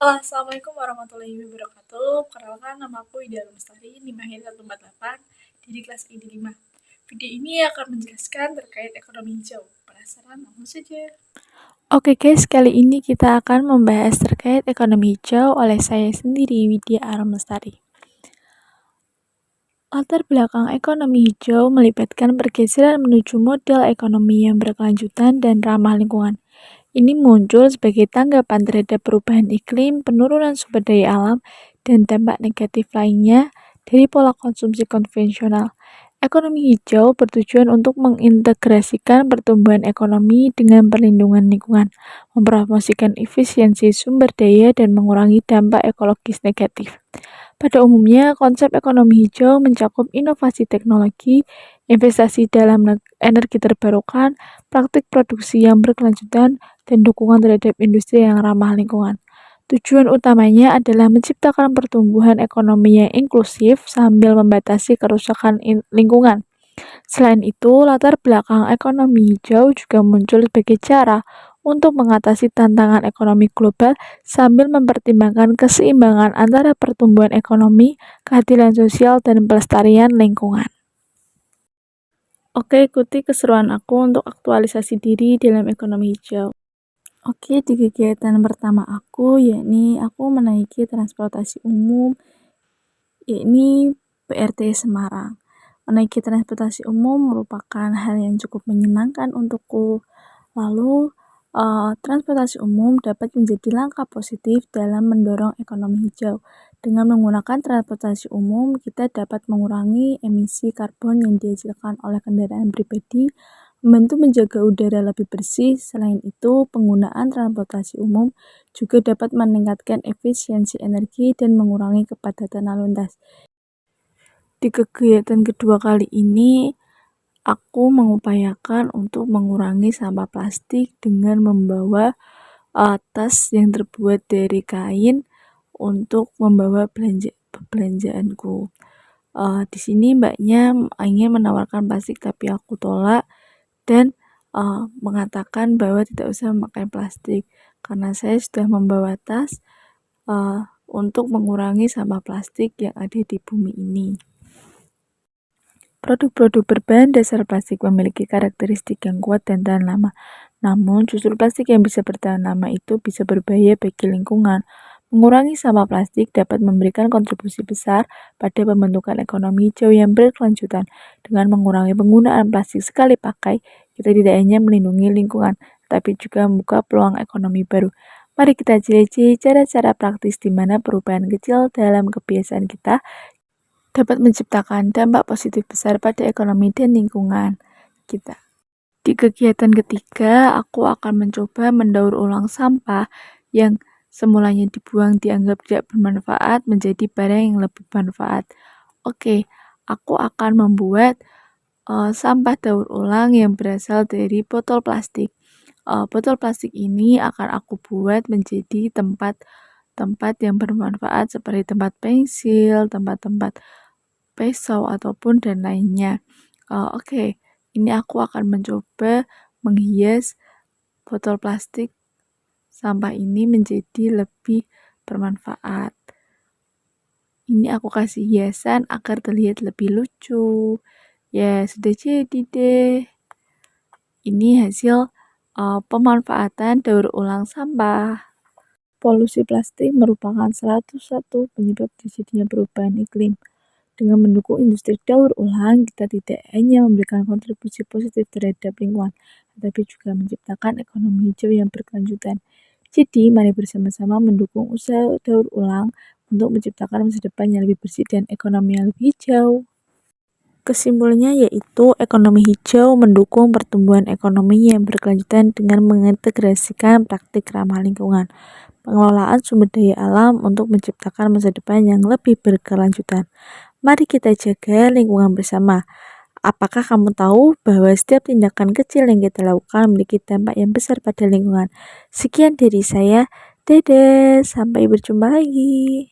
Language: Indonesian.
Halo, Assalamualaikum warahmatullahi wabarakatuh. Perkenalkan, nama aku Ida Lestari, NIM 148 dari kelas ID 5. Video ini akan menjelaskan terkait ekonomi hijau. Penasaran? Langsung saja. Oke guys, kali ini kita akan membahas terkait ekonomi hijau oleh saya sendiri, Widya Aram Lestari. Latar belakang ekonomi hijau melibatkan pergeseran menuju model ekonomi yang berkelanjutan dan ramah lingkungan. Ini muncul sebagai tanggapan terhadap perubahan iklim, penurunan sumber daya alam, dan dampak negatif lainnya dari pola konsumsi konvensional. Ekonomi hijau bertujuan untuk mengintegrasikan pertumbuhan ekonomi dengan perlindungan lingkungan, mempromosikan efisiensi sumber daya, dan mengurangi dampak ekologis negatif. Pada umumnya, konsep ekonomi hijau mencakup inovasi teknologi, investasi dalam energi terbarukan, praktik produksi yang berkelanjutan, dan dukungan terhadap industri yang ramah lingkungan. Tujuan utamanya adalah menciptakan pertumbuhan ekonomi yang inklusif sambil membatasi kerusakan lingkungan. Selain itu, latar belakang ekonomi hijau juga muncul sebagai cara untuk mengatasi tantangan ekonomi global sambil mempertimbangkan keseimbangan antara pertumbuhan ekonomi, keadilan sosial, dan pelestarian lingkungan. Oke, ikuti keseruan aku untuk aktualisasi diri dalam ekonomi hijau. Oke, di kegiatan pertama aku, yakni aku menaiki transportasi umum, yakni BRT Semarang. Menaiki transportasi umum merupakan hal yang cukup menyenangkan untukku. Lalu, transportasi umum dapat menjadi langkah positif dalam mendorong ekonomi hijau. Dengan menggunakan transportasi umum, kita dapat mengurangi emisi karbon yang dihasilkan oleh kendaraan pribadi, membantu menjaga udara lebih bersih. Selain itu, penggunaan transportasi umum juga dapat meningkatkan efisiensi energi dan mengurangi kepadatan lalu lintas. Di kegiatan kedua kali ini, aku mengupayakan untuk mengurangi sampah plastik dengan membawa tas yang terbuat dari kain untuk membawa belanjaanku. Di sini mbaknya ingin menawarkan plastik tapi aku tolak dan mengatakan bahwa tidak usah memakai plastik karena saya sudah membawa tas untuk mengurangi sampah plastik yang ada di bumi ini. Produk-produk berbahan dasar plastik memiliki karakteristik yang kuat dan tahan lama. Namun, justru plastik yang bisa bertahan lama itu bisa berbahaya bagi lingkungan. Mengurangi sampah plastik dapat memberikan kontribusi besar pada pembentukan ekonomi hijau yang berkelanjutan. Dengan mengurangi penggunaan plastik sekali pakai, kita tidak hanya melindungi lingkungan, tapi juga membuka peluang ekonomi baru. Mari kita jelajahi cara-cara praktis di mana perubahan kecil dalam kebiasaan kita dapat menciptakan dampak positif besar pada ekonomi dan lingkungan kita. Di kegiatan ketiga, aku akan mencoba mendaur ulang sampah yang semulanya dibuang dianggap tidak bermanfaat menjadi barang yang lebih bermanfaat. Oke, aku akan membuat sampah daur ulang yang berasal dari botol plastik. Botol plastik ini akan aku buat menjadi tempat yang bermanfaat seperti tempat pensil, tempat-tempat pisau ataupun dan lainnya. Oke, ini aku akan mencoba menghias botol plastik sampah ini menjadi lebih bermanfaat. Ini aku kasih hiasan agar terlihat lebih lucu. Ya, sudah jadi deh. Ini hasil pemanfaatan daur ulang sampah. Polusi plastik merupakan salah satu penyebab terjadinya perubahan iklim. Dengan mendukung industri daur ulang, kita tidak hanya memberikan kontribusi positif terhadap lingkungan, tetapi juga menciptakan ekonomi hijau yang berkelanjutan. Jadi, mari bersama-sama mendukung usaha daur ulang untuk menciptakan masa depan yang lebih bersih dan ekonomi yang lebih hijau. Kesimpulannya yaitu ekonomi hijau mendukung pertumbuhan ekonomi yang berkelanjutan dengan mengintegrasikan praktik ramah lingkungan, pengelolaan sumber daya alam untuk menciptakan masa depan yang lebih berkelanjutan. Mari kita jaga lingkungan bersama. Apakah kamu tahu bahwa setiap tindakan kecil yang kita lakukan memiliki dampak yang besar pada lingkungan? Sekian dari saya. Dadah, sampai berjumpa lagi.